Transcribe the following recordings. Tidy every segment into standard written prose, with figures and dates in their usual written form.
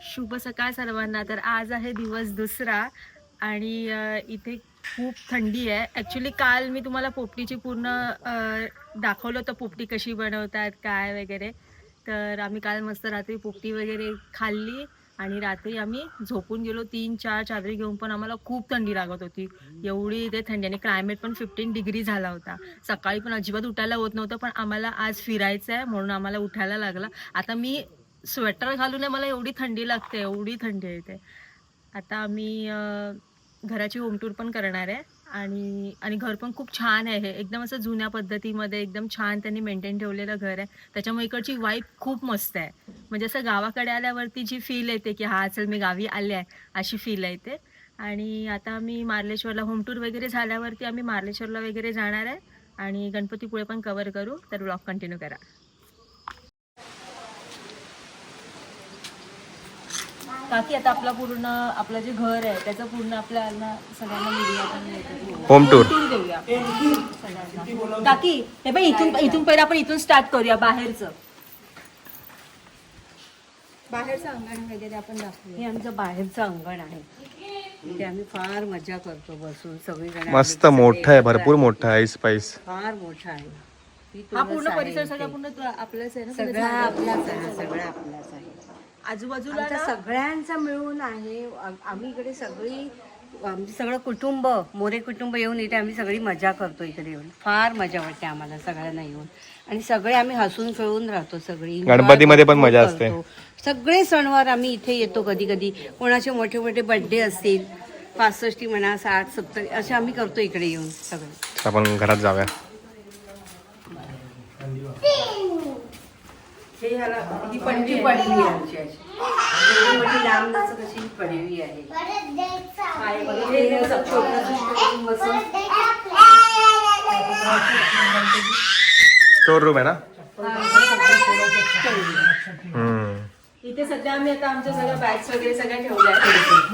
शुभ सकाळ सर्वांना. तर आज आहे दिवस दुसरा आणि इथे खूप थंडी आहे. ॲक्च्युली काल मी तुम्हाला पोपटीची पूर्ण दाखवलं होतं, पोपटी कशी बनवतात काय वगैरे. तर आम्ही काल मस्त रात्री पोपटी वगैरे खाल्ली आणि रात्री आम्ही झोपून गेलो. 3-4 चादरी घेऊन, पण आम्हाला खूप थंडी लागत होती. एवढी इथे थंडी आणि क्लायमेट पण 15 डिग्री झाला होता. सकाळी पण अजिबात उठायला होत नव्हतं, पण आम्हाला आज फिरायचं आहे म्हणून आम्हाला उठायला लागला. आता मी स्वेटर घालून मला एवढी थंडी लागते, एवढी थंडी येते. आता आम्ही घराची होम टूर पण करणार आहे आणि आणि घर पण खूप छान आहे. एकदम असं जुन्या पद्धतीमध्ये एकदम छान त्यांनी मेंटेन ठेवलेलं घर आहे. त्याच्यामुळे इकडची वाईब खूप मस्त आहे. म्हणजे असं गावाकडे आल्यावरती जी फील येते की हा चल मी गावी आले आहे, अशी फील येते. आणि आता आम्ही मार्लेश्वरला होम टूर वगैरे झाल्यावरती आम्ही मार्लेश्वरला वगैरे जाणार आहे आणि गणपतीपुळे पण कव्हर करू. तर ब्लॉग कंटिन्यू करा. काकी आता आपलं जे घर आहे त्याचं पूर्ण आपल्याला सगळ्यांना व्हिडिओ होम टूर देऊया सगळ्यांना. काकी हे पण इथून पहिला आपण इथून स्टार्ट करूया. बाहेरचं अंगण वगैरे आपण दाखवूया. हे आमचं बाहेरचं अंगण आहे. इथे आम्ही फार मजा करतो बसून सगळीजण. मस्त मोठं आहे, भरपूर मोठं आहे. स्पाइस फार मोठं आहे. हा पूर्ण परिसर सगळा पूर्ण आपलाच आहे ना. सगळा आपलाच आहे. सगळा आपलाच आहे. आजूबाजूला आमचा सगळ्यांचा मिळून आहे. आम्ही इकडे आमचं सगळं कुटुंब, मोरे कुटुंब येऊन इथे आम्ही सगळी मजा करतो. इकडे येऊन फार मजा वाटते आम्हाला सगळ्यांना येऊन. आणि सगळे आम्ही हसून खेळून राहतो. सगळी गणपतीमध्ये पण मजा असते. सगळे सणवार आम्ही इथे येतो. कधी कधी कोणाचे मोठे मोठे बर्थडे असतील, 65 म्हणा, 60-70 असे आम्ही करतो इकडे येऊन सगळे. आपण घरात जाऊया. ही पणजी पडवी आहे आमची अशी. एवढी मोठी लांब नसं कशी ही पडवी आहे. स्टोर रूम आहे ना. इथे सध्या आम्ही आता आमच्या सगळ्या बॅग्स वगैरे सगळ्या ठेवल्या आहेत.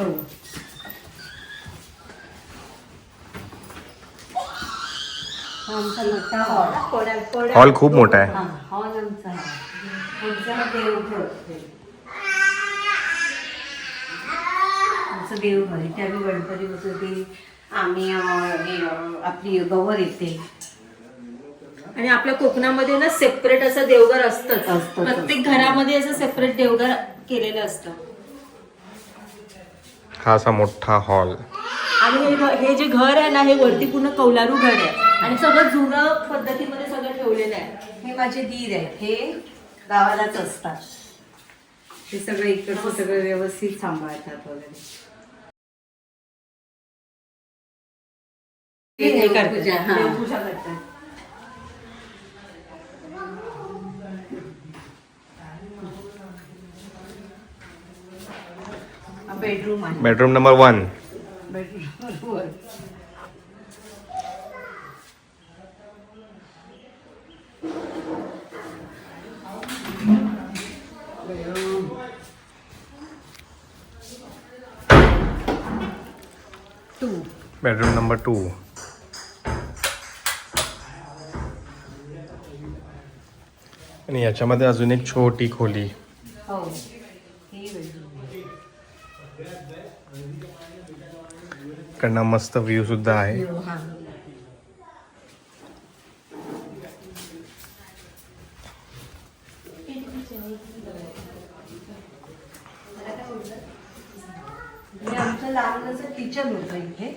आमचा मोठा हॉल. हॉल खूप मोठा आहे. हॉल आमचा आहे. आमचा देव ठेवते. आमचं देवघर इथे आम्ही गणपती बसवते. आम्ही आपली गवर येते. आणि आपल्या कोकणामध्ये ना सेपरेट असं देवघर असतंच. प्रत्येक घरामध्ये असं सेपरेट देवघर केलेलं असतं. हा असा मोठा हॉल. आणि हे जे घर आहे ना, हे वरती पूर्ण कौलारू घर आहे आणि सगळं जुनं पद्धतीमध्ये सगळं ठेवलेलं आहे. हे माझे दीर आहेत. हे गावालाच असतात. हे सगळं इकडचं सगळं व्यवस्थित सांभाळतात वगैरे. देवपूजा करतात. बेडरूम आहे. Bedroom number 1. Bedroom 1. Bedroom number 2. आणि याच्यामध्ये अजून एक छोटी खोली. हो, ही बेडरूम. कडनं मस्त व्ह्यू सुद्धा आहे. आमचं लहानसं किचन होतं इथे.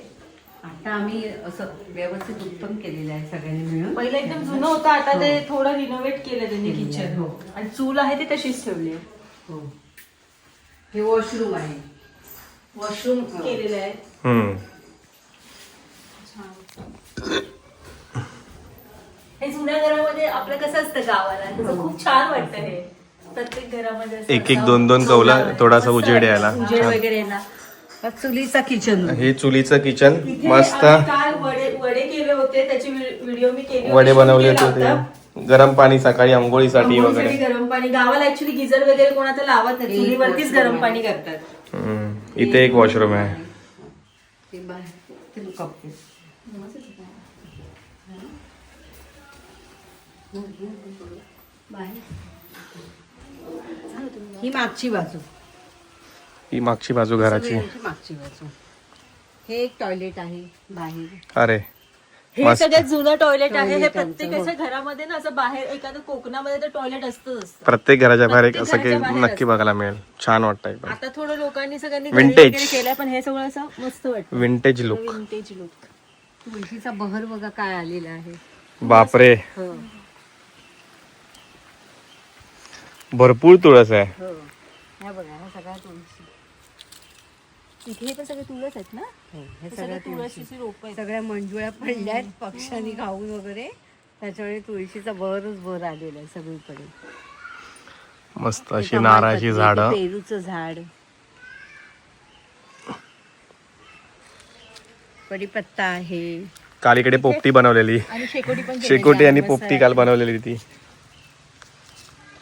आता आम्ही असं व्यवस्थित उत्तम केलेलं आहे सगळ्यांनी मिळून. पहिलं एकदम जुनं होतं, आता ते थोडं रिनोव्हेट केलं त्यांनी किचन. हो. आणि चूल आहे ती तशीच ठेवली आहे. हो. हे वॉशरूम आहे. वॉशरूम केलेलं आहे. हे जुन्या घरामध्ये आपलं कसं असतं गावाला, तसं खूप छान वाटतं. हे प्रत्येक घरामध्ये असं एक 2 कौला, थोडासा उजेड यायला. उजेड वगैरे ना. चुलीचा किचन. हे चुलीचं किचन. मस्त काल वडे केले होते, त्याची व्हिडिओ मी केली. वडे बनवले होते. गरम पाणी सकाळी आंघोळीसाठी वगैरे. गरम पाणी. गावाला ऍक्च्युली गिझर वगैरे कोणाचं लावत नाही, चुलीवरतीच गरम पाणी करतात. इथे एक वॉशरूम आहे. ही मागची बाजू. ही मागची बाजू घराची. मागची बाजू. हे एक टॉयलेट आहे बाहेर. अरे हे मस्त. सगळ्यात जुनं टॉयलेट आहे. हे टॉयलेट प्रत्येकाच्या घरामध्ये ना असं बाहेर एखादं कोकणामध्ये तर टॉयलेट असतंच. प्रत्येक घराच्या बाहेर एक असं प्रत्येक काही घराच्या बाहेर नक्की बघायला मिळेल. छान वाटतं एकदम. आता थोडं लोकांनी सगळ्यांनी घरी Vintage. वगैरे केलंय पण हे सगळं असं मस्त वाटतं. Vintage look. Vintage look. तुळशीचा बहर बघा काय आलेला आहे. बापरे हो भरपूर तुळस आहे. हो ह्या बघा ह्या सगळ्या तुळशी. इथे पण सगळे तुळस आहेत ना. हे सगळ्या सगळ्या तुळशी. तुळशीची रोप आहेत. सगळ्या मंजुळ्या पडल्यात पक्ष्यांनी खाऊन वगैरे. त्याच्यामुळे तुळशीचा बहरच बहर आलेला आहे सगळीकडे. मस्त अशी नारळाची झाडं. पेरूचं झाड. कढीपत्ता आहे. काल इकडे पोपटी बनवलेली. आणि शेकोटी पण केलेली शेकोटी आहे. आणि मस्त पोपटी आहे. काल बनवलेली ती.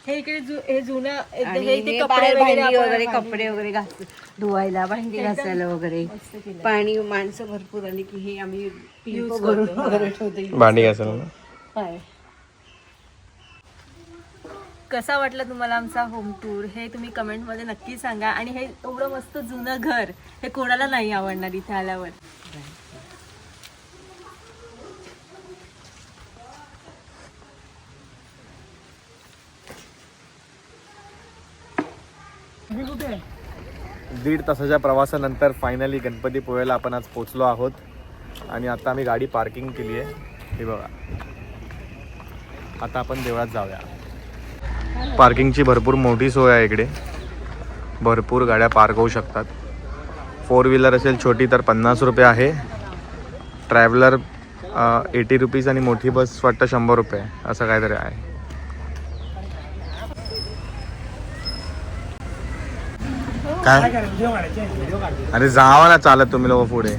हे इकडे हे जुनं आणि हे इथे हे कपडे बाहेर वगैरे भांडी आपण- वगैरे कपडे वगैरे धुवायला भांडी घासायला वगैरे. मस्त केलंय. पाणी माणसं भरपूर आली की हे आम्ही पिंप Use भरून करतो. वगैरे ठेवतो. भांडी घासायला ना. काय कसा वाटला तुम्हाला आमचा होम टूर हे तुम्ही कमेंट मध्ये नक्की सांगा. आणि हे एवढं मस्त जुनं घर हे कोणाला नाही आवडणार इथे आल्यावर. दीड तासाच्या प्रवासानंतर फायनली गणपतीपुळेला आपण आज पोहोचलो आहोत. आणि आता आम्ही गाडी पार्किंग केली आहे. हे बघा. आता आपण देवळात जाऊया. पार्किंगची भरपूर मोठी सोय आहे इकडे. भरपूर गाड्या पार्क होऊ शकतात. 4 व्हीलर असेल छोटी तर 50 रुपये आहे. ट्रॅव्हलर 80 रुपीज आणि मोठी बस वाटतं 100 रुपये असं काहीतरी आहे. काय अरे जावा ना चालत तुम्ही लोक पुढे.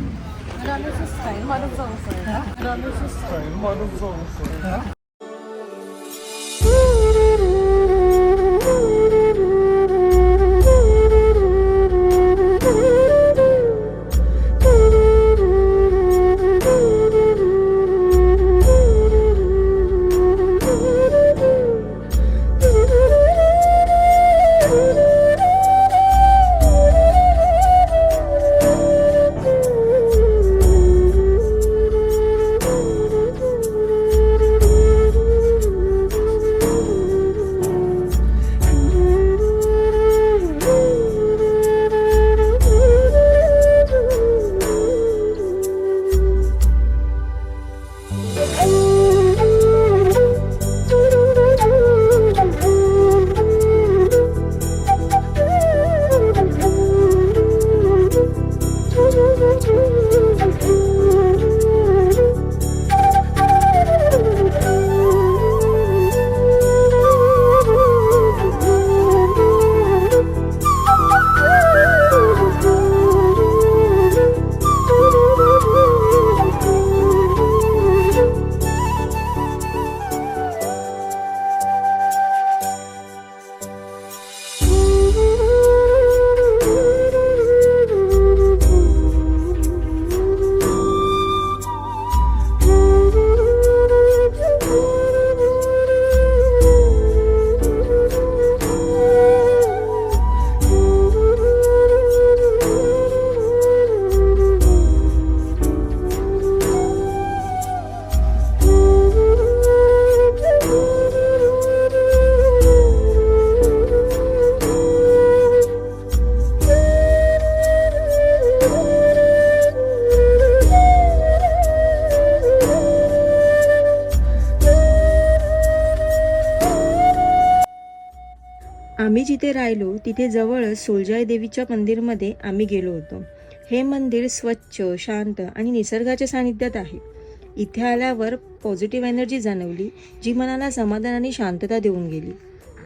आम्ही जिथे राहिलो तिथे जवळच सोलजाई देवीच्या मंदिरमध्ये आम्ही गेलो होतो. हे मंदिर स्वच्छ, शांत आणि निसर्गाच्या सानिध्यात आहे. इथे आल्यावर पॉझिटिव्ह एनर्जी जाणवली, जी मनाला समाधान आणि शांतता देऊन गेली.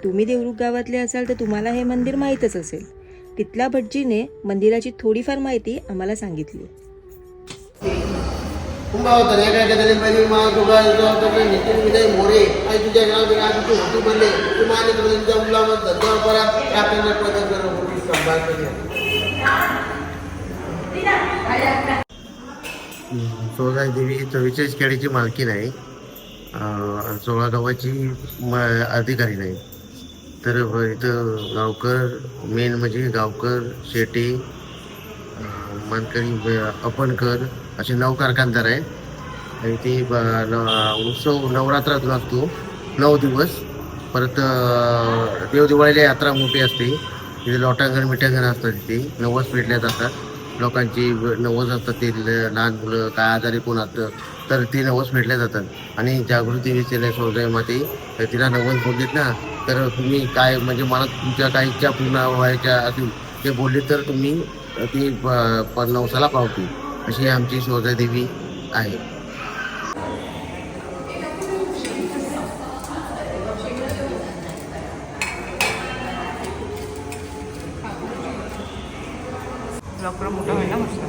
तुम्ही देवरुख गावातले असाल तर तुम्हाला हे मंदिर माहीतच असेल. तिथल्या भटजीने मंदिराची थोडीफार माहिती आम्हाला सांगितली. नितीन विजय मोरे आणि तुझ्या गावात तू होती बनले तुम्हाला तुमच्या मुलावर धंद्यावर आपल्याला पदक सोळा देवी 44 खेड्याची मालकीन आहे. 16 गावाची अधिकारी नाही. तर इथं गावकर मेन म्हणजे गावकर, शेटे, मानकरी, अपनकर असे 9 कारखानदार आहे. आणि ते उत्सव नवरात्रातून असतो 9 दिवस. परत देवदिवाळीला यात्रा मोठी असते. तिथे लोटांगण मिठांगण असतात. तिथे नवस पेटल्या जातात. लोकांची नवस असतात. ते लहान मुलं काय आजारी कोण असतं तर ते नवस पेटल्या जातात. आणि जागृती विचारल्या समुदायामध्ये तिला नवस बोललीत ना तर तुम्ही काय म्हणजे मला तुमच्या काही इच्छा पूर्ण व्हायच्या असेल ते बोलले तर तुम्ही ती नवसाला पावते. अशी आमची शोधा देवी आहे. मोठा होईल ना मस्त.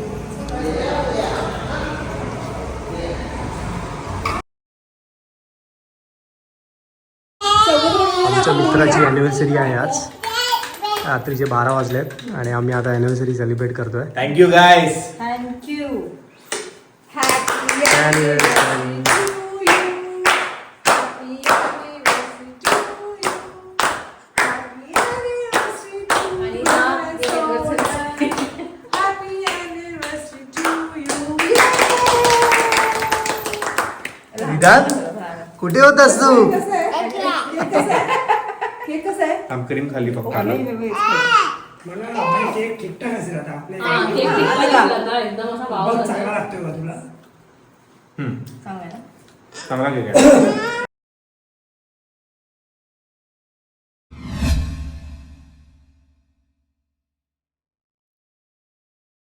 आमच्या मित्राची ॲनिव्हर्सरी आहे आज. रात्रीचे 12 वाजलेत आणि आम्ही आता ॲनिव्हर्सरी सेलिब्रेट करतोय. थँक्यू गाईस. थँक्यू. विधान कुठे होतास तू? आम क्रीम खाल्ली फक्त. चांगला केक आहे.